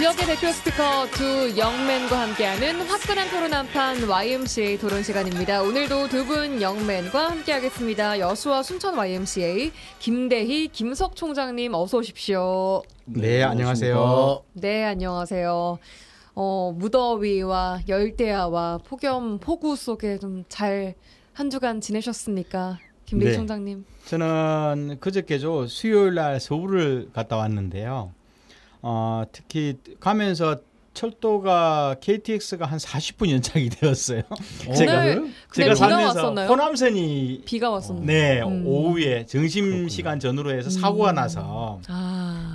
지역의 대표 스피커 두 영맨과 함께하는 화끈한 토론 한판 YMCA 토론 시간입니다. 오늘도 두 분 영맨과 함께하겠습니다. 여수와 순천 YMCA 김대희, 김석 총장님 어서 오십시오. 네, 안녕하세요. 네, 안녕하세요. 무더위와 열대야와 폭염, 폭우 속에 좀 잘 한 주간 지내셨습니까? 김대희 총장님. 저는 그저께죠. 수요일 날 서울을 갔다 왔는데요. 특히 가면서 철도가 KTX가 한 40분 연착이 되었어요. 제가 살면서 호남선이 비가 왔었나요? 네, 오후에 점심시간 전후로 해서 사고가 나서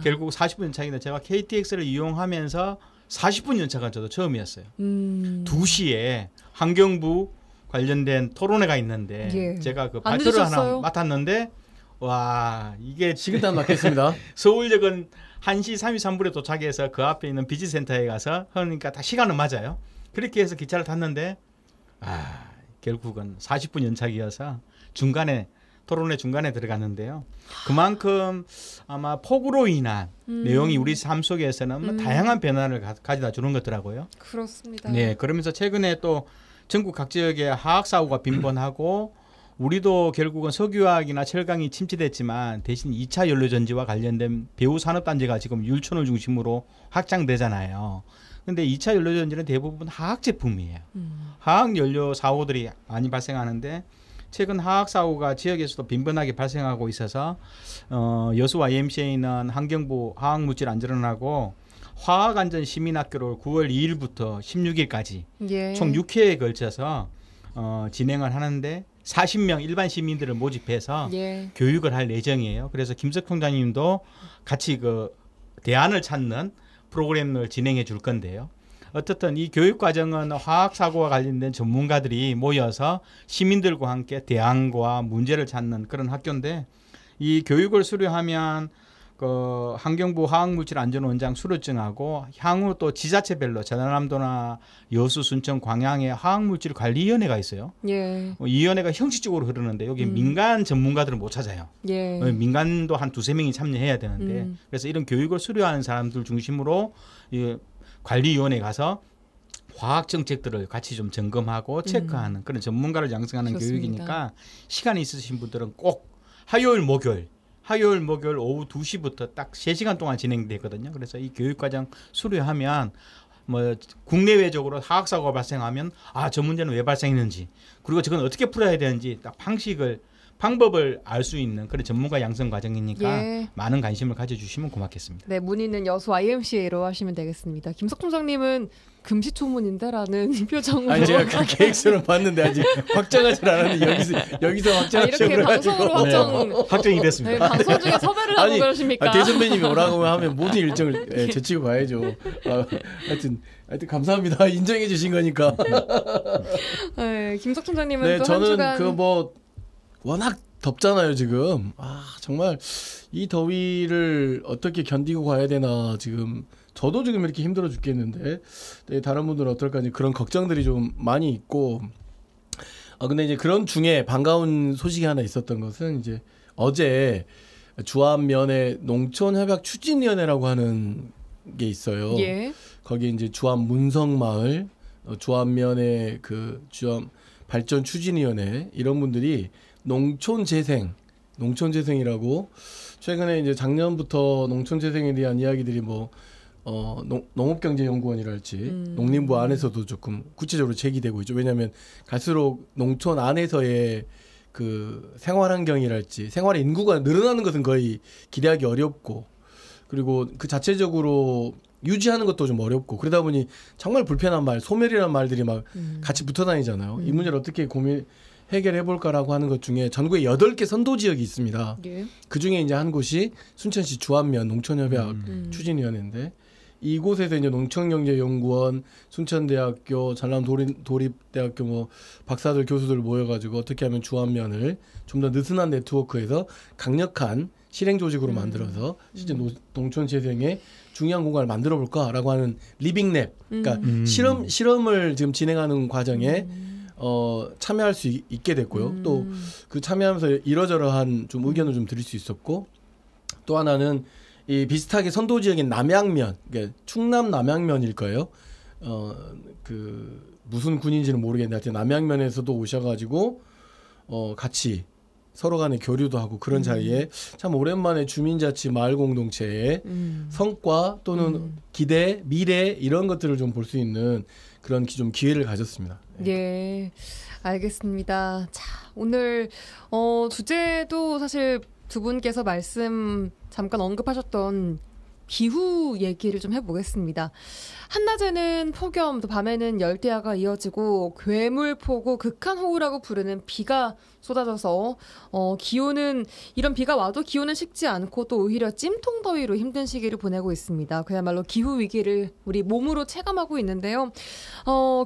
결국 40분 연착인데 제가 KTX를 이용하면서 40분 연착한 저도 처음이었어요. 2시에 환경부 관련된 토론회가 있는데 예. 제가 그 발표를 하나 맡았는데 와 이게 지금도 안 맞겠습니다. 서울역은 1시 33분에 도착해서 그 앞에 있는 비지센터에 가서 그러니까 다 시간은 맞아요. 그렇게 해서 기차를 탔는데 결국은 40분 연착이어서 토론회 중간에 들어갔는데요. 그만큼 아마 폭우로 인한 내용이 우리 삶 속에서는 다양한 변화를 가져다 주는 거더라고요. 그렇습니다. 네, 그러면서 최근에 또 전국 각 지역에 화학 사고가 빈번하고 우리도 결국은 석유화학이나 철강이 침체됐지만 대신 2차 연료전지와 관련된 배후 산업단지가 지금 율촌을 중심으로 확장되잖아요. 그런데 2차 연료전지는 대부분 화학 제품이에요. 화학 연료 사고들이 많이 발생하는데 최근 화학 사고가 지역에서도 빈번하게 발생하고 있어서 여수 YMCA는 환경부 화학물질안전원하고 화학안전시민학교를 9월 2일부터 16일까지 총 6회에 걸쳐서 진행을 하는데 40명 일반 시민들을 모집해서 교육을 할 예정이에요. 그래서 김석 총장님도 같이 그 대안을 찾는 프로그램을 진행해 줄 건데요. 어떻든 이 교육 과정은 화학사고와 관련된 전문가들이 모여서 시민들과 함께 대안과 문제를 찾는 그런 학교인데 이 교육을 수료하면 그 환경부 화학물질안전원장 수료증하고 향후 또 지자체별로 전라남도나 여수, 순천, 광양에 화학물질관리위원회가 있어요. 이 위원회가 형식적으로 흐르는데 여기 민간 전문가들은 못 찾아요. 민간도 한 2-3명이 참여해야 되는데 그래서 이런 교육을 수료하는 사람들 중심으로 이 관리위원회에 가서 화학 정책들을 같이 좀 점검하고 체크하는 그런 전문가를 양성하는 좋습니다. 교육이니까 시간이 있으신 분들은 꼭 화요일, 목요일 오후 2시부터 딱 3시간 동안 진행되거든요. 그래서 이 교육과정 수료하면 뭐 국내외적으로 화학사고가 발생하면 저 문제는 왜 발생했는지 그리고 저건 어떻게 풀어야 되는지 딱 방법을 알 수 있는 그런 전문가 양성 과정이니까 많은 관심을 가져주시면 고맙겠습니다. 네, 문의는 여수 YMCA로 하시면 되겠습니다. 김석 총장님은 금시초문인데라는 표정으로. 아니 제가 그 계획서를 봤는데 아직 확정하지 않았는데 여기서 확정하시려고 이렇게 방송으로 확정이 됐습니다. 네, 방송 중에 섭외를 하고 그러십니까? 대선배님이 오라고 하면 모든 일정을 제치고 가야죠. 하여튼 감사합니다. 인정해 주신 거니까. 네, 김석 총장님은 또 저는 한 주간 워낙 덥잖아요 지금. 정말 이 더위를 어떻게 견디고 가야 되나 지금 저도 지금 이렇게 힘들어 죽겠는데 다른 분들은 어떨까 그런 걱정들이 좀 많이 있고 근데 이제 그런 중에 반가운 소식이 하나 있었던 것은 이제 어제 주안면에 농촌협약 추진위원회라고 하는 게 있어요. 거기 이제 주안 문성마을 주안면에 그 주안 발전 추진위원회 이런 분들이 농촌재생이라고 최근에 이제 작년부터 농촌재생에 대한 이야기들이 농업경제연구원이랄지 농림부 안에서도 조금 구체적으로 제기되고 있죠. 왜냐하면 갈수록 농촌 안에서의 그 생활환경이랄지 생활 인구가 늘어나는 것은 거의 기대하기 어렵고 그리고 그 자체적으로 유지하는 것도 좀 어렵고 그러다 보니 정말 불편한 말, 소멸이라는 말들이 막 같이 붙어 다니잖아요. 이 문제를 어떻게 해결해볼까라고 하는 것 중에 전국에 8개 선도 지역이 있습니다. 그 중에 이제 한 곳이 순천시 주안면 농촌협약 추진위원회인데 이곳에서 이제 농촌경제연구원, 순천대학교, 전남 도립대학교 박사들 교수들 모여가지고 어떻게 하면 주안면을 좀 더 느슨한 네트워크에서 강력한 실행 조직으로 만들어서 실제 농촌 재생에 중요한 공간을 만들어 볼까라고 하는 리빙랩, 그러니까 실험을 지금 진행하는 과정에 참여할 수 있게 됐고요. 또 그 참여하면서 이러저러한 좀 의견을 좀 드릴 수 있었고 또 하나는 이 비슷하게 선도 지역인 남양면, 그러니까 충남 남양면일 거예요. 그 무슨 군인지는 모르겠는데 하여튼 남양면에서도 오셔가지고 같이 서로 간에 교류도 하고 그런 자리에 참 오랜만에 주민자치 마을 공동체의 성과 또는 기대, 미래 이런 것들을 좀 볼 수 있는 그런 좀 기회를 가졌습니다. 예, 알겠습니다. 자, 오늘 주제도 사실 두 분께서 말씀 잠깐 언급하셨던 기후 얘기를 좀 해보겠습니다. 한낮에는 폭염, 또 밤에는 열대야가 이어지고 괴물폭우, 극한호우라고 부르는 비가 쏟아져서 기온은 이런 비가 와도 기온은 식지 않고 또 오히려 찜통더위로 힘든 시기를 보내고 있습니다. 그야말로 기후 위기를 우리 몸으로 체감하고 있는데요.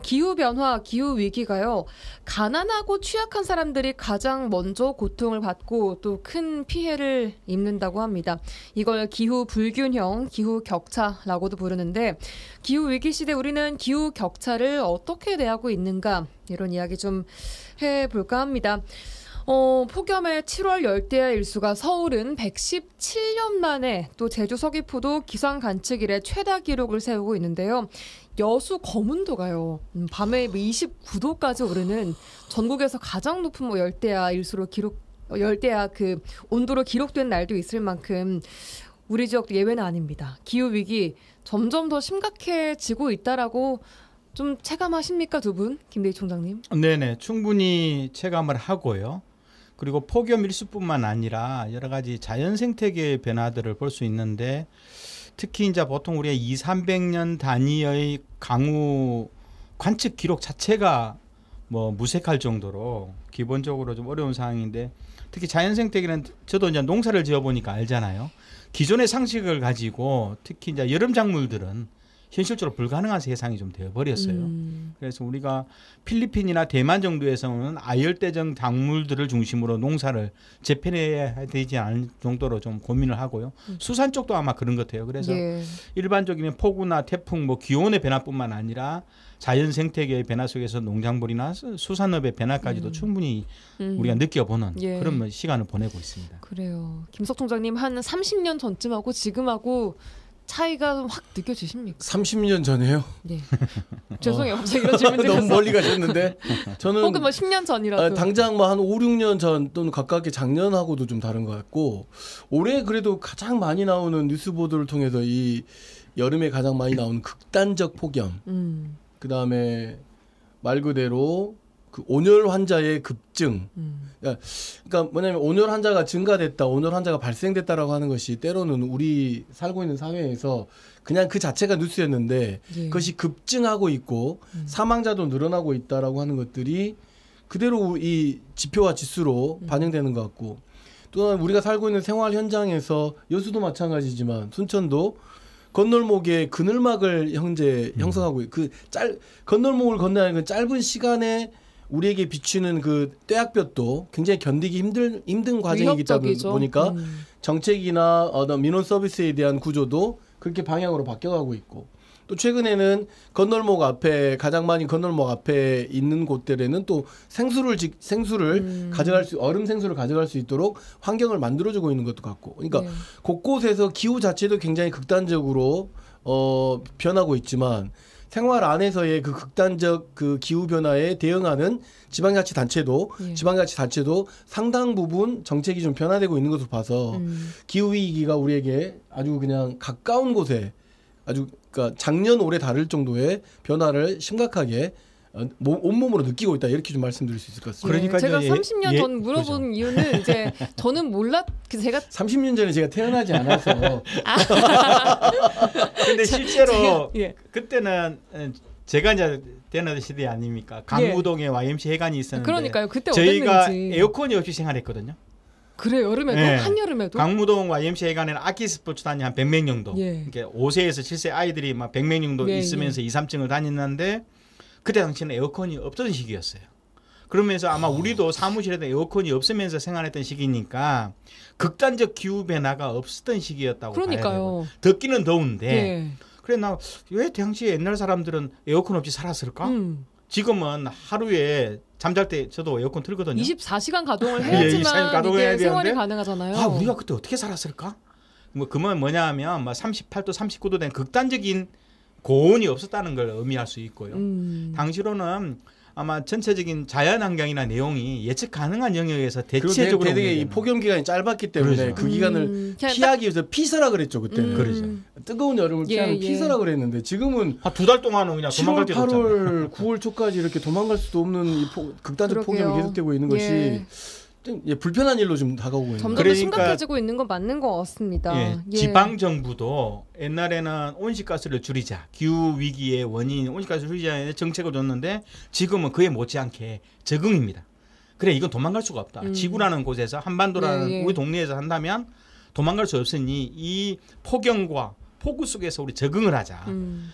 기후 변화, 기후 위기가요. 가난하고 취약한 사람들이 가장 먼저 고통을 받고 또 큰 피해를 입는다고 합니다. 이걸 기후 불균형, 기후 격차라고도 부르는데 기후 위기 시대 우리는 기후 격차를 어떻게 대하고 있는가 이런 이야기 좀 해볼까 합니다. 폭염의 7월 열대야 일수가 서울은 117년 만에 또 제주 서귀포도 기상 관측 이래 최다 기록을 세우고 있는데요. 여수 거문도가요. 밤에 29도까지 오르는 전국에서 가장 높은 열대야 일수로 열대야 그 온도로 기록된 날도 있을 만큼 우리 지역도 예외는 아닙니다. 기후 위기 점점 더 심각해지고 있다라고 좀 체감하십니까, 두 분? 김대희 총장님. 네네, 충분히 체감을 하고요. 그리고 폭염 일수뿐만 아니라 여러 가지 자연 생태계의 변화들을 볼 수 있는데 특히 이제 보통 우리가 200~300년 단위의 강우 관측 기록 자체가 뭐 무색할 정도로 기본적으로 좀 어려운 상황인데 특히 자연 생태계는 저도 이제 농사를 지어 보니까 알잖아요. 기존의 상식을 가지고 특히 이제 여름 작물들은 현실적으로 불가능한 세상이 좀 되어버렸어요. 그래서 우리가 필리핀이나 대만 정도에서는 아열대적 작물들을 중심으로 농사를 재편해야 되지 않을 정도로 좀 고민을 하고요. 수산 쪽도 아마 그런 것 같아요. 그래서 예. 일반적인 폭우나 태풍, 뭐 기온의 변화뿐만 아니라 자연 생태계의 변화 속에서 농작물이나 수산업의 변화까지도 충분히 우리가 느껴보는 예. 그런 시간을 보내고 있습니다. 그래요. 김석 총장님 한 30년 전쯤하고 지금하고 차이가 좀 확 느껴지십니까? 30년 전에요? 네. 죄송해요. 갑자기 이런 질문 너무 드려서. 멀리 가셨는데 저는 혹은 뭐 10년 전이라도. 당장 뭐 한 5, 6년 전 또는 가깝게 작년하고도 좀 다른 것 같고 올해 그래도 가장 많이 나오는 뉴스 보도를 통해서 이 여름에 가장 많이 나오는 극단적 폭염 그다음에 말 그대로 그 온열 환자의 급증. 그러니까 뭐냐면 온열 환자가 증가됐다, 온열 환자가 발생됐다라고 하는 것이 때로는 우리 살고 있는 사회에서 그냥 그 자체가 뉴스였는데 예. 그것이 급증하고 있고 사망자도 늘어나고 있다라고 하는 것들이 그대로 이 지표와 지수로 반영되는 것 같고 또한 우리가 살고 있는 생활 현장에서 여수도 마찬가지지만 순천도 건널목에 그늘막을 형성하고 건널목을 건너는 그 짧은 시간에 우리에게 비추는 그 떼약볕도 굉장히 견디기 힘든 과정이기다 보니까 정책이나 어떤 민원 서비스에 대한 구조도 그렇게 방향으로 바뀌어가고 있고 또 최근에는 건널목 앞에 가장 많이 건널목 앞에 있는 곳들에는 또 생수를 가져갈 수 얼음 생수를 가져갈 수 있도록 환경을 만들어주고 있는 것도 같고 그러니까 네. 곳곳에서 기후 자체도 굉장히 극단적으로 변하고 있지만 생활 안에서의 그 극단적 그 기후 변화에 대응하는 지방자치단체도 상당 부분 정책이 좀 변화되고 있는 것으로 봐서 기후 위기가 우리에게 아주 그냥 가까운 곳에 아주 그러니까 작년 올해 다를 정도의 변화를 심각하게 온몸으로 느끼고 있다 이렇게 좀 말씀드릴 수 있을 것 같습니다. 그러니까 제가 이제 30년 전 물어본 그렇죠. 이유는 이제 저는 제가 30년 전에 제가 태어나지 않아서 근데 실제로 예. 그때는 제가 이제 태어나던 시대 아닙니까? 강무동에 YMCA 해관이 있었는데 그러니까 그때 저희가 어땠는지. 에어컨이 없이 생활했거든요. 그래요. 여름에도 네. 한여름에도 강무동 YMCA 해관에는 악기 스포츠단이 한 100명 정도. 예. 그러니까 5세에서 7세 아이들이 막 100명 정도 예, 있으면서 2, 3층을 다녔는데 그때 당시에는 에어컨이 없던 시기였어요. 그러면서 아마 우리도 사무실에도 에어컨이 없으면서 생활했던 시기니까 극단적 기후 변화가 없었던 시기였다고 봐야 돼요. 그러니까요. 덥기는 더운데 예. 그래 나 왜 당시에 옛날 사람들은 에어컨 없이 살았을까? 지금은 하루에 잠잘 때 저도 에어컨 틀거든요. 24시간 가동을 예, 해야지만 24시간 가동을 이게 해야 생활이 되는데 가능하잖아요. 아 우리가 그때 어떻게 살았을까? 뭐 그건 뭐냐하면 뭐 38도, 39도 된 극단적인 고온이 없었다는 걸 의미할 수 있고요. 당시로는 아마 전체적인 자연환경이나 내용이 예측 가능한 영역에서 대체적으로 되게 이 폭염 기간이 짧았기 때문에 그렇죠. 그 기간을 피하기 위해서 피서라 그랬죠 그때는. 그러죠. 뜨거운 여름을 피하는 피서라 그랬는데 지금은 한 2달 동안은 그냥 도망갈 7월, 데도 없잖아요. 8월, 9월 초까지 이렇게 도망갈 수도 없는 이 극단적 폭염이 계속되고 있는 것이 좀 불편한 일로 좀 다가오고 있는 점점 더 심각해지고 있는 건 맞는 것 같습니다. 지방 정부도 옛날에는 온실가스를 줄이자, 기후 위기의 원인 온실가스를 줄이자는 정책을 줬는데 지금은 그에 못지않게 적응입니다. 그래 이건 도망갈 수가 없다. 지구라는 곳에서 한반도라는 우리 동네에서 한다면 도망갈 수 없으니 이 폭염과 폭우 속에서 우리 적응을 하자.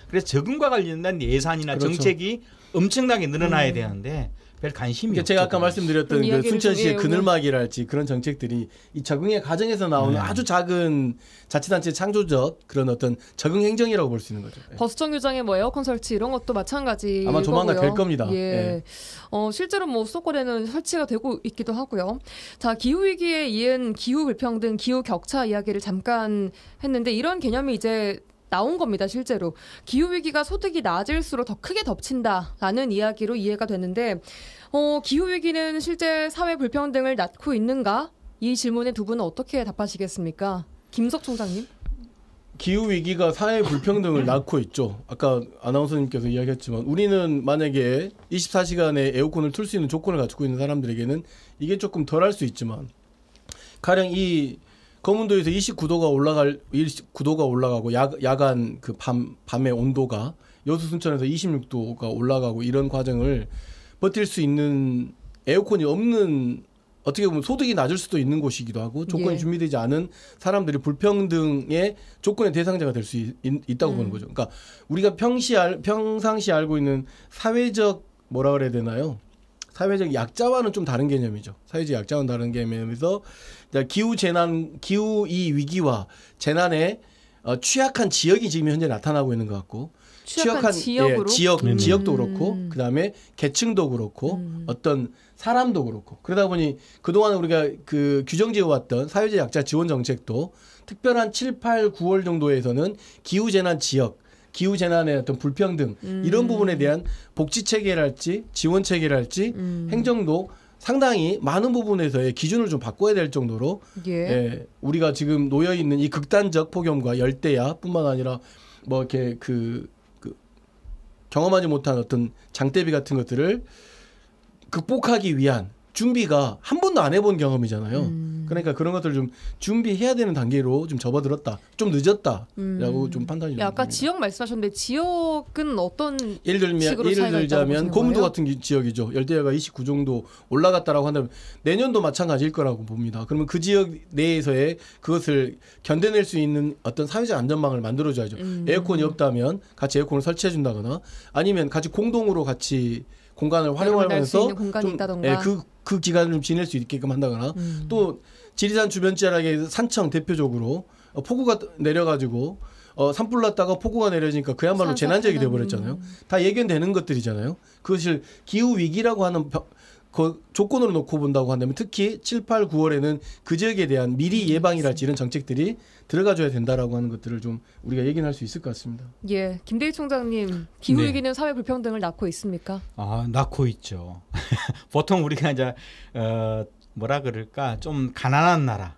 그래서 적응과 관련된 예산이나 정책이 엄청나게 늘어나야 되는데 별 관심이 없죠. 제가 아까 말씀드렸던 그 순천시의 그늘막이랄지 그런 정책들이 이 적응의 과정에서 나오는 아주 작은 자치단체 창조적 그런 어떤 적응 행정이라고 볼 수 있는 거죠. 버스 정류장에 뭐 에어컨 설치 이런 것도 마찬가지. 아마 조만간 될 겁니다. 실제로 뭐 수도권에는 설치가 되고 있기도 하고요. 자, 기후 위기에 이은 기후 불평등, 기후 격차 이야기를 잠깐 했는데 이런 개념이 이제 나온 겁니다. 실제로 기후위기가 소득이 낮을수록 더 크게 덮친다라는 이야기로 이해가 되는데 기후위기는 실제 사회 불평등을 낳고 있는가? 이 질문에 두 분은 어떻게 답하시겠습니까? 김석 총장님. 기후위기가 사회 불평등을 낳고 있죠. 아까 아나운서님께서 이야기했지만 우리는 만약에 24시간에 에어컨을 틀 수 있는 조건을 갖추고 있는 사람들에게는 이게 조금 덜할 수 있지만 가령 이 거문도에서 29도가 올라가고 야간 그 밤의 온도가 여수 순천에서 26도가 올라가고 이런 과정을 버틸 수 있는 에어컨이 없는 어떻게 보면 소득이 낮을 수도 있는 곳이기도 하고 조건이 준비되지 않은 사람들이 불평등의 조건의 대상자가 될 수 있다고 보는 거죠. 그러니까 우리가 평상시 알고 있는 사회적 뭐라 그래야 되나요? 사회적 약자와는 좀 다른 개념이죠. 사회적 약자와는 다른 개념에서 기후 이 위기와 재난에 취약한 지역이 지금 현재 나타나고 있는 것 같고 취약한 지역으로? 지역도 그렇고 그다음에 계층도 그렇고 어떤 사람도 그렇고 그러다 보니 그동안 우리가 그 규정지어왔던 사회적 약자 지원 정책도 특별한 7, 8, 9월 정도에서는 기후재난 지역 기후 재난의 어떤 불평등 이런 부분에 대한 복지 체계랄지 지원 체계랄지 행정도 상당히 많은 부분에서의 기준을 좀 바꿔야 될 정도로 우리가 지금 놓여 있는 이 극단적 폭염과 열대야뿐만 아니라 뭐 이렇게 그 경험하지 못한 어떤 장대비 같은 것들을 극복하기 위한 준비가 한 번도 안 해본 경험이잖아요. 그러니까 그런 것들을 좀 준비해야 되는 단계로 좀 접어들었다. 좀 늦었다라고 좀 판단이 됩니다. 아까 지역 말씀하셨는데 지역은 어떤 예를 들자면 고문도 같은 지역이죠. 열대야가 29 정도 올라갔다라고 한다면 내년도 마찬가지일 거라고 봅니다. 그러면 그 지역 내에서의 그것을 견뎌낼 수 있는 어떤 사회적 안전망을 만들어줘야죠. 에어컨이 없다면 같이 에어컨을 설치해 준다거나 아니면 같이 공동으로 같이 공간을 활용하면서 좀 그 기간을 좀 지낼 수 있게끔 한다거나 또 지리산 주변 지역에 산청 대표적으로 폭우가 내려가지고 산불 났다가 폭우가 내려지니까 그야말로 재난지역이 돼버렸잖아요. 다 예견되는 것들이잖아요. 그것을 기후 위기라고 하는 그 조건으로 놓고 본다고 한다면 특히 7, 8, 9월에는 그 지역에 대한 미리 예방이랄지 이런 정책들이 들어가줘야 된다라고 하는 것들을 좀 우리가 얘기는 할 수 있을 것 같습니다. 예, 김대희 총장님, 기후 위기는 사회 불평등을 낳고 있습니까? 낳고 있죠. 보통 우리가 이제 뭐라 그럴까 좀 가난한 나라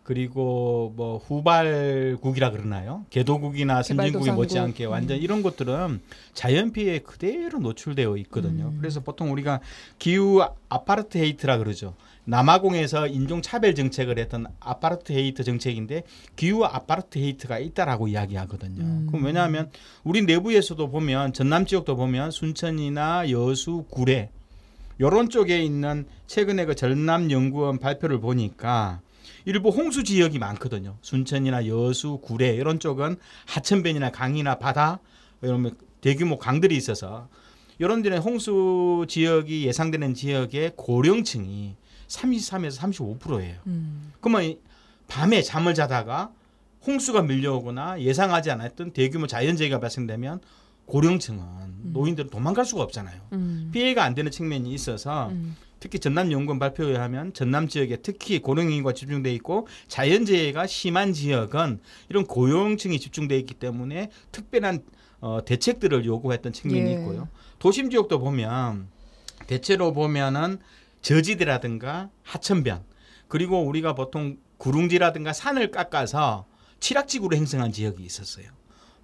그리고 뭐 후발국이라 그러나요? 개도국이나 선진국이 못지않게 완전 이런 것들은 자연 피해에 그대로 노출되어 있거든요. 그래서 보통 우리가 기후 아파르트헤이트라 그러죠. 남아공에서 인종차별 정책을 했던 아파르트헤이트 정책인데 기후 아파르트헤이트가 있다라고 이야기하거든요. 그럼 왜냐하면 우리 내부에서도 보면 전남 지역도 보면 순천이나 여수, 구례 이런 쪽에 있는 최근에 그 전남연구원 발표를 보니까 일부 홍수 지역이 많거든요. 순천이나 여수, 구례 이런 쪽은 하천변이나 강이나 바다 이런 대규모 강들이 있어서 이런 데는 홍수 지역이 예상되는 지역의 고령층이 33에서 35%예요. 그러면 밤에 잠을 자다가 홍수가 밀려오거나 예상하지 않았던 대규모 자연재해가 발생되면 고령층은 노인들은 도망갈 수가 없잖아요. 피해가 안 되는 측면이 있어서 특히 전남연구원 발표에 하면 전남 지역에 특히 고령인구가 집중돼 있고 자연재해가 심한 지역은 이런 고용층이 집중돼 있기 때문에 특별한 대책들을 요구했던 측면이 예. 있고요. 도심 지역도 보면 대체로 보면은 저지대라든가 하천변 그리고 우리가 보통 구릉지라든가 산을 깎아서 칠학지구로 형성한 지역이 있었어요.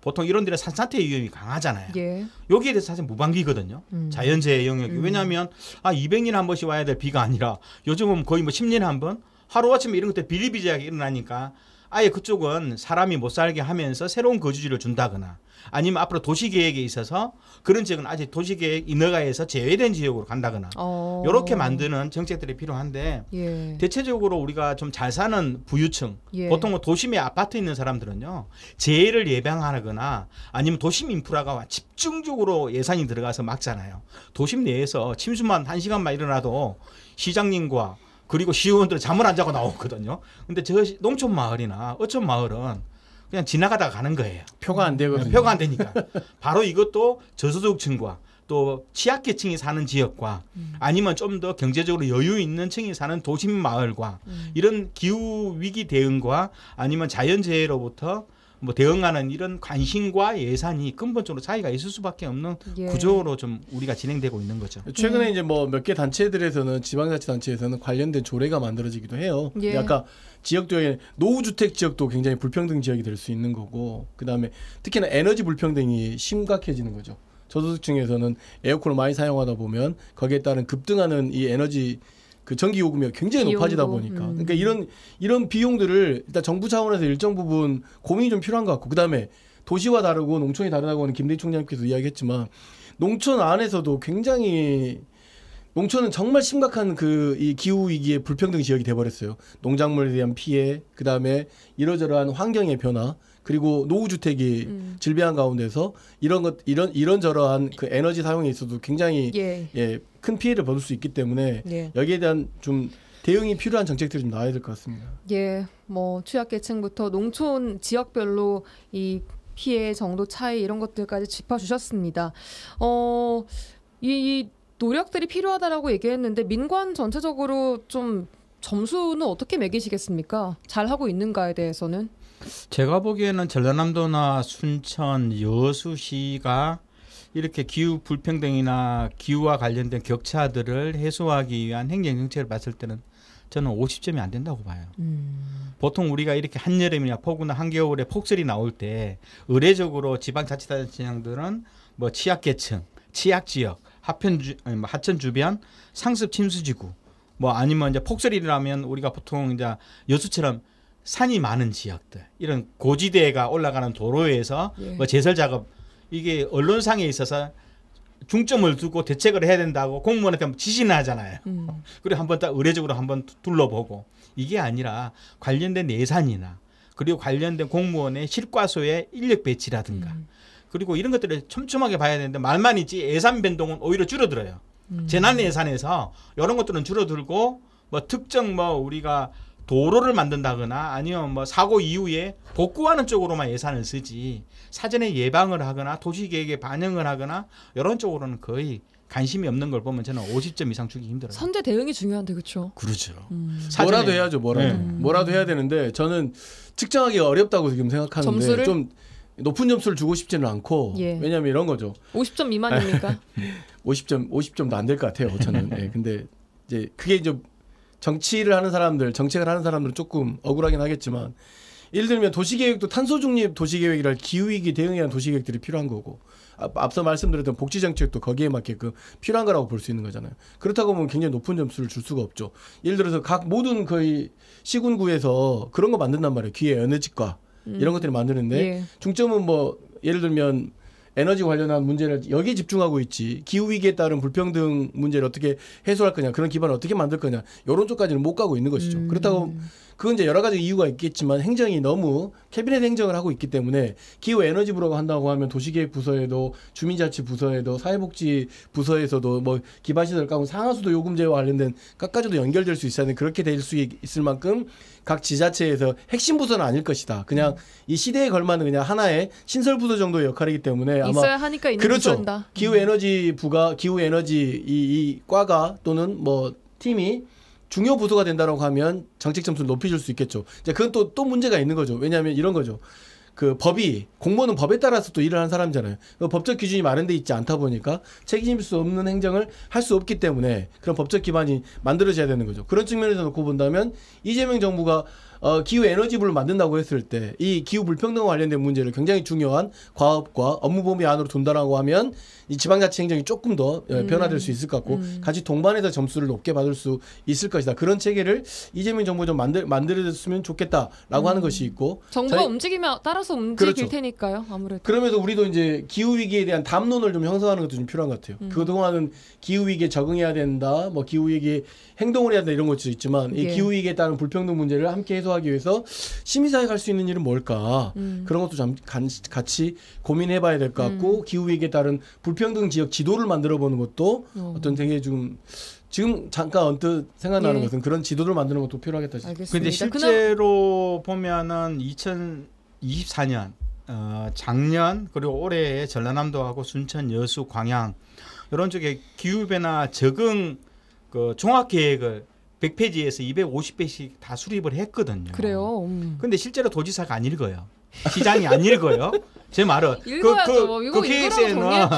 보통 이런 데는 산사태 위험이 강하잖아요. 예. 여기에 대해서 사실 무방비거든요. 자연재해 영역이. 왜냐하면 200년에 한 번씩 와야 될 비가 아니라 요즘은 거의 뭐 10년에 한 번 하루아침에 이런 것들 비일비재하게 일어나니까 아예 그쪽은 사람이 못 살게 하면서 새로운 거주지를 준다거나 아니면 앞으로 도시계획에 있어서 그런 지역은 아직 도시계획 인허가에서 제외된 지역으로 간다거나 이렇게 만드는 정책들이 필요한데 예. 대체적으로 우리가 좀 잘 사는 부유층 예. 보통 도심에 아파트 있는 사람들은요 재해를 예방하거나 아니면 도심 인프라가 집중적으로 예산이 들어가서 막잖아요. 도심 내에서 침수만 1시간만 일어나도 시장님과 그리고 시의원들은 잠을 안 자고 나오거든요. 근데 저 농촌 마을이나 어촌 마을은 그냥 지나가다가 가는 거예요. 표가 안 되거든요. 표가 안 되니까. 바로 이것도 저소득층과 또 취약계층이 사는 지역과 아니면 좀 더 경제적으로 여유 있는 층이 사는 도심 마을과 이런 기후 위기 대응과 아니면 자연재해로부터 뭐 대응하는 이런 관심과 예산이 근본적으로 차이가 있을 수밖에 없는 예. 구조로 좀 우리가 진행되고 있는 거죠. 최근에 이제 뭐 몇 개 단체들에서는 지방자치단체에서는 관련된 조례가 만들어지기도 해요. 예. 아까 지역도에 노후주택 지역도 굉장히 불평등 지역이 될 수 있는 거고 그다음에 특히나 에너지 불평등이 심각해지는 거죠. 저소득층에서는 에어컨을 많이 사용하다 보면 거기에 따른 급등하는 이 에너지 그 전기 요금이 굉장히 비용도. 높아지다 보니까 그러니까 이런 비용들을 일단 정부 차원에서 일정 부분 고민이 좀 필요한 것 같고 그다음에 도시와 다르고 농촌이 다르다고 하는 김대희 총장님께서 이야기했지만 농촌 안에서도 굉장히 농촌은 정말 심각한 그 이 기후 위기의 불평등 지역이 돼버렸어요. 농작물에 대한 피해, 그 다음에 이러저러한 환경의 변화, 그리고 노후 주택이 질비한 가운데서 이런저러한 그 에너지 사용에 있어도 굉장히 예. 큰 피해를 받을 수 있기 때문에 예. 여기에 대한 좀 대응이 필요한 정책들이 좀 나와야 될 것 같습니다. 예, 뭐 취약계층부터 농촌 지역별로 이 피해 정도 차이 이런 것들까지 짚어주셨습니다. 이 노력들이 필요하다라고 얘기했는데 민관 전체적으로 좀 점수는 어떻게 매기시겠습니까? 잘 하고 있는가에 대해서는? 제가 보기에는 전라남도나 순천, 여수시가 이렇게 기후 불평등이나 기후와 관련된 격차들을 해소하기 위한 행정 정책을 봤을 때는 저는 50점이 안 된다고 봐요. 보통 우리가 이렇게 한여름이나 폭우나 한겨울에 폭설이 나올 때 의례적으로 지방자치단체장들은 뭐 취약계층, 취약지역, 하천 주변, 상습 침수지구, 뭐 아니면 이제 폭설이 일어나면 우리가 보통 이제 여수처럼 산이 많은 지역들, 이런 고지대가 올라가는 도로에서 뭐 제설 작업 이게 언론상에 있어서 중점을 두고 대책을 해야 된다고 공무원한테 지시는 하잖아요. 그리고 한번 딱 의례적으로 한번 둘러보고 이게 아니라 관련된 예산이나 그리고 관련된 공무원의 실과소의 인력 배치라든가 그리고 이런 것들을 촘촘하게 봐야 되는데 말만 있지 예산 변동은 오히려 줄어들어요. 재난 예산에서 이런 것들은 줄어들고 뭐 특정 뭐 우리가 도로를 만든다거나 아니면 뭐 사고 이후에 복구하는 쪽으로만 예산을 쓰지 사전에 예방을 하거나 도시계획에 반영을 하거나 이런 쪽으로는 거의 관심이 없는 걸 보면 저는 50점 이상 주기 힘들어요. 선제 대응이 중요한데 그렇죠? 그렇죠. 뭐라도 해야죠. 뭐라도 해야 되는데 저는 측정하기가 어렵다고 지금 생각하는데 점수를? 좀 높은 점수를 주고 싶지는 않고 왜냐하면 이런 거죠. 50점 미만입니까? 50점도 안 될 것 같아요. 저는. 근데 이제 그게 이제 정치를 하는 사람들, 정책을 하는 사람들은 조금 억울하긴 하겠지만 예를 들면 도시계획도 탄소 중립 도시계획이라 기후위기 대응에 대한 도시계획들이 필요한 거고 앞서 말씀드렸던 복지정책도 거기에 맞게끔 필요한 거라고 볼 수 있는 거잖아요. 그렇다고 보면 굉장히 높은 점수를 줄 수가 없죠. 예를 들어서 각 모든 거의 시군구에서 그런 거 만든단 말이에요. 기회 에너지과 이런 것들을 만드는데 중점은 뭐 예를 들면 에너지 관련한 문제를 여기에 집중하고 있지 기후위기에 따른 불평등 문제를 어떻게 해소할 거냐 그런 기반을 어떻게 만들 거냐 이런 쪽까지는 못 가고 있는 것이죠. 그렇다고 그건 이제 여러 가지 이유가 있겠지만 행정이 너무 캐비넷 행정을 하고 있기 때문에 기후에너지부라고 한다고 하면 도시계획부서에도 주민자치부서에도 사회복지부서에서도 뭐 기반시설 가구 상하수도 요금제와 관련된 각가지도 연결될 수 있어야 되는 그렇게 될 수 있을 만큼 각 지자체에서 핵심 부서는 아닐 것이다. 그냥 이 시대에 걸맞는 그냥 하나의 신설 부서 정도의 역할이기 때문에 아마 있어야 하니까 있는 그렇죠. 부서인다. 기후에너지부가 기후에너지 이 과가 또는 뭐 팀이 중요 부서가 된다라고 하면 정책 점수를 높여줄 수 있겠죠. 이제 그건 또 문제가 있는 거죠. 왜냐하면 이런 거죠. 그 법이 공무원은 법에 따라서 또 일을 하는 사람이잖아요. 법적 기준이 마련돼 있지 않다 보니까 책임질 수 없는 행정을 할 수 없기 때문에 그런 법적 기반이 만들어져야 되는 거죠. 그런 측면에서 놓고 본다면 이재명 정부가 기후 에너지부를 만든다고 했을 때 이 기후 불평등과 관련된 문제를 굉장히 중요한 과업과 업무 범위 안으로 둔다라고 하면 이 지방자치 행정이 조금 더 변화될 수 있을 것 같고 같이 동반해서 점수를 높게 받을 수 있을 것이다. 그런 체계를 이재명 정부 좀 만들어줬으면 좋겠다라고 하는 것이 있고 정부가 움직이면 따라서 움직일 그렇죠. 테니까요. 아무래도. 그러면서 우리도 이제 기후 위기에 대한 담론을 좀 형성하는 것도 좀 필요한 것 같아요. 그동안은 기후 위기에 적응해야 된다, 뭐 기후 위기에 행동을 해야 된다 이런 것도 있지만 이 기후 위기에 따른 불평등 문제를 함께 해소하기 위해서 시민사회가 할 수 있는 일은 뭘까? 그런 것도 좀 같이 고민해봐야 될 것 같고 기후 위기에 따른 불평등 지역 지도를 만들어보는 것도 어떤 되게 지금 잠깐 언뜻 생각나는 것은 그런 지도를 만드는 것도 필요하겠다. 그런데 실제로 보면은 2024년 작년 그리고 올해에 전라남도하고 순천, 여수, 광양 이런 쪽에 기후변화 적응 그 종합계획을 100페이지에서 250페이지씩 다 수립을 했거든요. 그래요. 근데 실제로 도지사가 안 읽어요. 시장이 안 읽어요. 제 말은 읽어야죠. 그 계획서에는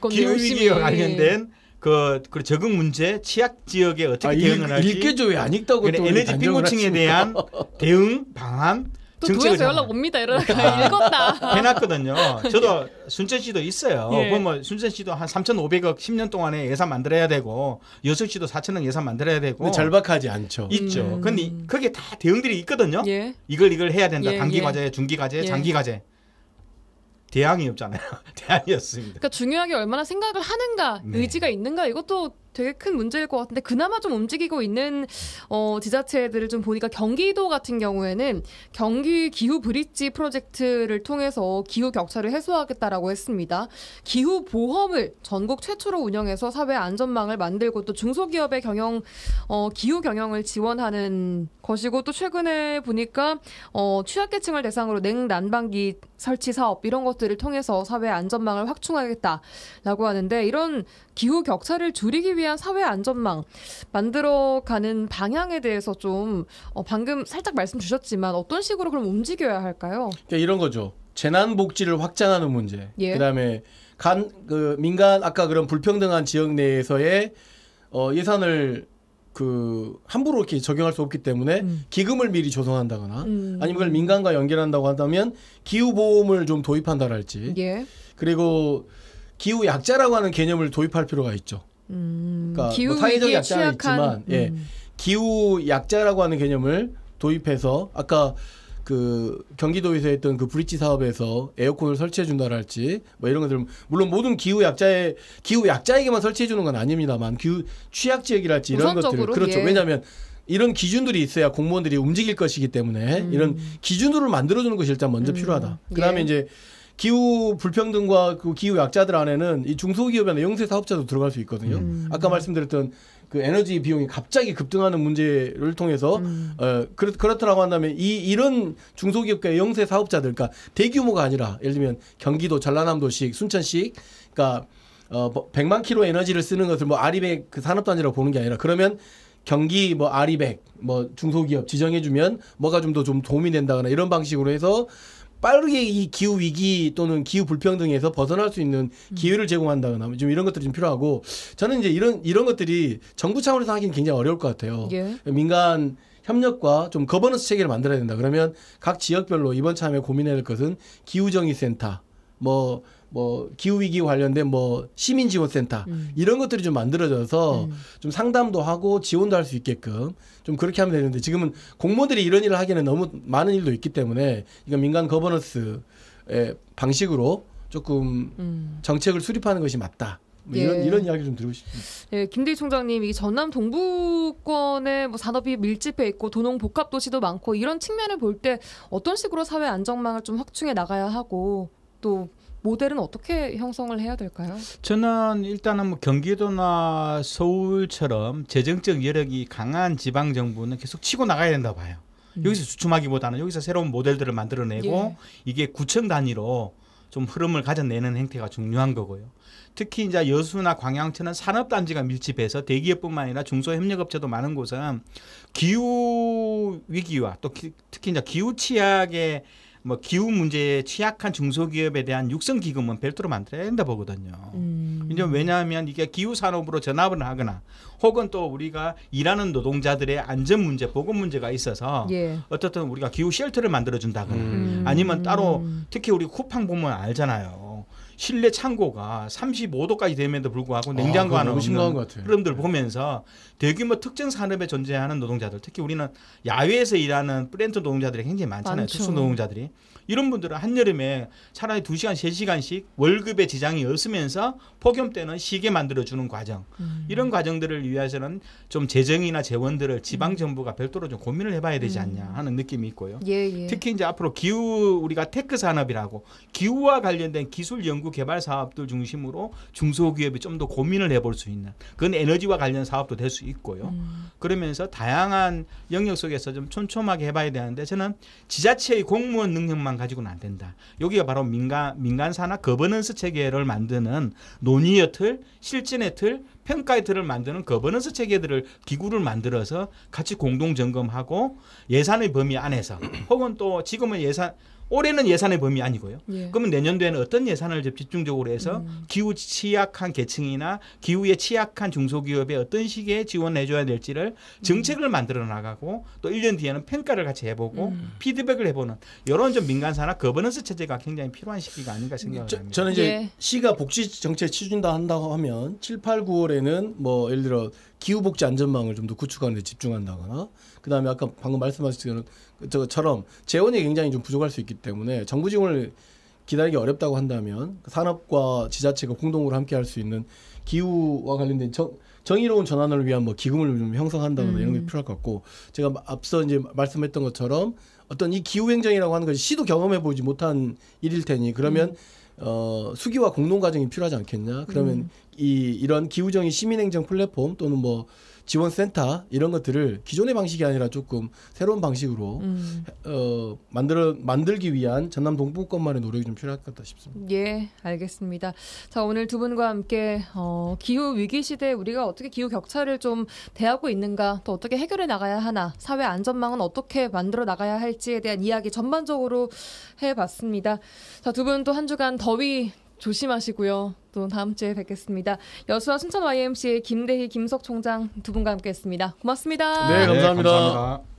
기후 위기와 관련된 그 적응 문제, 취약 지역에 어떻게 대응을 할지 읽겠죠. 왜 안 읽다고 또 에너지 빈곤층에 대한 대응 방안 또 도에서 연락 옵니다. 이러다가 읽었다. 해놨거든요. 저도 순천시도 있어요. 그러면 순천시도 한 3,500억 10년 동안에 예산 만들어야 되고 여수시도 4,000억 예산 만들어야 되고 절박하지 않죠. 있죠. 근데 거기에 다 대응들이 있거든요. 이걸 해야 된다. 단기 과제, 중기 과제, 장기 과제. 대안이 없잖아요. 대안이었습니다. 그러니까 중요하게 얼마나 생각을 하는가, 의지가 있는가 이것도 되게 큰 문제일 것 같은데 그나마 좀 움직이고 있는 지자체들을 좀 보니까 경기도 같은 경우에는 경기 기후 브릿지 프로젝트를 통해서 기후 격차를 해소하겠다라고 했습니다. 기후 보험을 전국 최초로 운영해서 사회 안전망을 만들고 또 중소기업의 기후 경영을 지원하는 것이고 또 최근에 보니까 취약계층을 대상으로 냉난방기 설치 사업 이런 것들을 통해서 사회 안전망을 확충하겠다라고 하는데 이런 기후 격차를 줄이기 위한 사회 안전망 만들어가는 방향에 대해서 좀 방금 살짝 말씀 주셨지만 어떤 식으로 그럼 움직여야 할까요? 그러니까 이런 거죠. 재난복지를 확장하는 문제. 그다음에 민간 아까 그런 불평등한 지역 내에서의 예산을 함부로 이렇게 적용할 수 없기 때문에 기금을 미리 조성한다거나 아니면 그걸 민간과 연결한다고 한다면 기후보험을 좀 도입한다랄지 그리고 기후 약자라고 하는 개념을 도입할 필요가 있죠. 그러니까 뭐 사회적 약자는 있지만 기후 약자라고 하는 개념을 도입해서 아까 그 경기도에서 했던 그 브릿지 사업에서 에어컨을 설치해 준다랄지 뭐 이런 것들 물론 모든 기후 약자에게만 설치해 주는 건 아닙니다만 취약 지역이랄지 이런 것들을 그렇죠. 왜냐하면 이런 기준들이 있어야 공무원들이 움직일 것이기 때문에 이런 기준으로 만들어주는 것이 일단 먼저 필요하다. 그다음에 이제 기후 불평등과 그 기후 약자들 안에는 이 중소기업이나 영세 사업자도 들어갈 수 있거든요. 아까 말씀드렸던 그 에너지 비용이 갑자기 급등하는 문제를 통해서 그렇더라고 한다면 이런 중소기업과 영세 사업자들, 그러니까 대규모가 아니라 예를 들면 경기도 전라남도식, 순천식, 그러니까 100만 킬로 에너지를 쓰는 것을 뭐 아리백 그 산업단지라고 보는 게 아니라 그러면 경기 뭐 아리백 뭐 중소기업 지정해주면 뭐가 좀 더 좀 도움이 된다거나 이런 방식으로 해서 빠르게 이 기후 위기 또는 기후 불평등에서 벗어날 수 있는 기회를 제공한다거나 좀 이런 것들이 좀 필요하고 저는 이제 이런 것들이 정부 차원에서 하기는 굉장히 어려울 것 같아요. 민간 협력과 좀 거버넌스 체계를 만들어야 된다. 그러면 각 지역별로 이번 참에 고민해야 될 것은 기후정의센터, 뭐 기후위기 관련된 뭐 시민지원센터 이런 것들이 좀 만들어져서 좀 상담도 하고 지원도 할 수 있게끔 좀 그렇게 하면 되는데 지금은 공무원들이 이런 일을 하기에는 너무 많은 일도 있기 때문에 이건 민간 거버넌스의 방식으로 조금 정책을 수립하는 것이 맞다. 뭐 이런 이야기를 좀 드리고 싶습니다. 네, 김대희 총장님, 이 전남 동부권에 뭐 산업이 밀집해 있고 도농 복합 도시도 많고 이런 측면을 볼 때 어떤 식으로 사회 안정망을 좀 확충해 나가야 하고 또 모델은 어떻게 형성을 해야 될까요? 저는 일단은 뭐 경기도나 서울처럼 재정적 여력이 강한 지방 정부는 계속 치고 나가야 된다고 봐요. 여기서 주춤하기보다는 여기서 새로운 모델들을 만들어내고 이게 구청 단위로 좀 흐름을 가져내는 행태가 중요한 거고요. 특히 이제 여수나 광양처럼 산업단지가 밀집해서 대기업뿐만 아니라 중소협력업체도 많은 곳은 기후 위기와 또 특히 이제 기후 취약의 뭐 기후 문제에 취약한 중소기업에 대한 육성 기금은 별도로 만들어야 된다 보거든요. 이제 왜냐하면 이게 기후 산업으로 전환을 하거나 혹은 또 우리가 일하는 노동자들의 안전 문제, 보건 문제가 있어서 예. 어떻든 우리가 기후 쉘터를 만들어 준다거나 아니면 따로 특히 우리 쿠팡 보면 알잖아요. 실내 창고가 35도까지 됨에도 불구하고 냉장고 하나 없는 흐름들 보면서 대규모 특정 산업에 존재하는 노동자들, 특히 우리는 야외에서 일하는 프랜트 노동자들이 굉장히 많잖아요. 특수 노동자들이. 이런 분들은 한여름에 차라리 2시간, 3시간씩 월급에 지장이 없으면서 폭염 때는 쉬게 만들어주는 과정. 이런 과정들을 위해서는 좀 재정이나 재원들을 지방정부가 별도로 좀 고민을 해봐야 되지 않냐 하는 느낌이 있고요. 예. 특히 이제 앞으로 기후 우리가 테크 산업이라고 기후와 관련된 기술 연구 개발 사업들 중심으로 중소기업이 좀 더 고민을 해볼 수 있는 그건 에너지와 관련 사업도 될 수 있고요. 그러면서 다양한 영역 속에서 좀 촘촘하게 해봐야 되는데 저는 지자체의 공무원 능력만 가지고는 안 된다. 여기가 바로 민간사나 거버넌스 체계를 만드는 논의의 틀, 실전의 틀, 평가의 틀을 만드는 거버넌스 체계들을 기구를 만들어서 같이 공동 점검하고 예산의 범위 안에서 혹은 또 지금은 올해는 예산의 범위 아니고요. 예. 그러면 내년도에는 어떤 예산을 집중적으로 해서 기후 취약한 계층이나 기후에 취약한 중소기업에 어떤 식의 지원을 해줘야 될지를 정책을 만들어 나가고 또 1년 뒤에는 평가를 같이 해보고 피드백을 해보는 이런 좀 민간사나 거버넌스 체제가 굉장히 필요한 시기가 아닌가 생각을 합니다. 저는 이제 시가 복지 정책 취준다 한다고 하면 7, 8, 9월에는 뭐 예를 들어 기후복지 안전망을 좀 더 구축하는 데 집중한다거나 그다음에 아까 방금 말씀하신 것처럼 재원이 굉장히 좀 부족할 수 있기 때문에 정부 지원을 기다리기 어렵다고 한다면 산업과 지자체가 공동으로 함께 할 수 있는 기후와 관련된 정의로운 전환을 위한 뭐 기금을 좀 형성한다거나 이런 게 필요할 것 같고 제가 앞서 이제 말씀했던 것처럼 어떤 이 기후 행정이라고 하는 것이 시도 경험해 보지 못한 일일 테니 그러면 수기와 공동 과정이 필요하지 않겠냐? 그러면 이런 기후정의 시민행정 플랫폼 또는 뭐 지원센터 이런 것들을 기존의 방식이 아니라 조금 새로운 방식으로 만들기 위한 전남 동부권만의 노력이 좀 필요할 것 같다 싶습니다. 예, 알겠습니다. 자, 오늘 두 분과 함께 기후 위기 시대에 우리가 어떻게 기후 격차를 좀 대하고 있는가, 또 어떻게 해결해 나가야 하나, 사회 안전망은 어떻게 만들어 나가야 할지에 대한 이야기 전반적으로 해봤습니다. 자, 두 분 또 한 주간 더위 조심하시고요. 또 다음 주에 뵙겠습니다. 여수와 순천 YMCA 김대희, 김석 총장 두 분과 함께했습니다. 고맙습니다. 네, 감사합니다. 네, 감사합니다.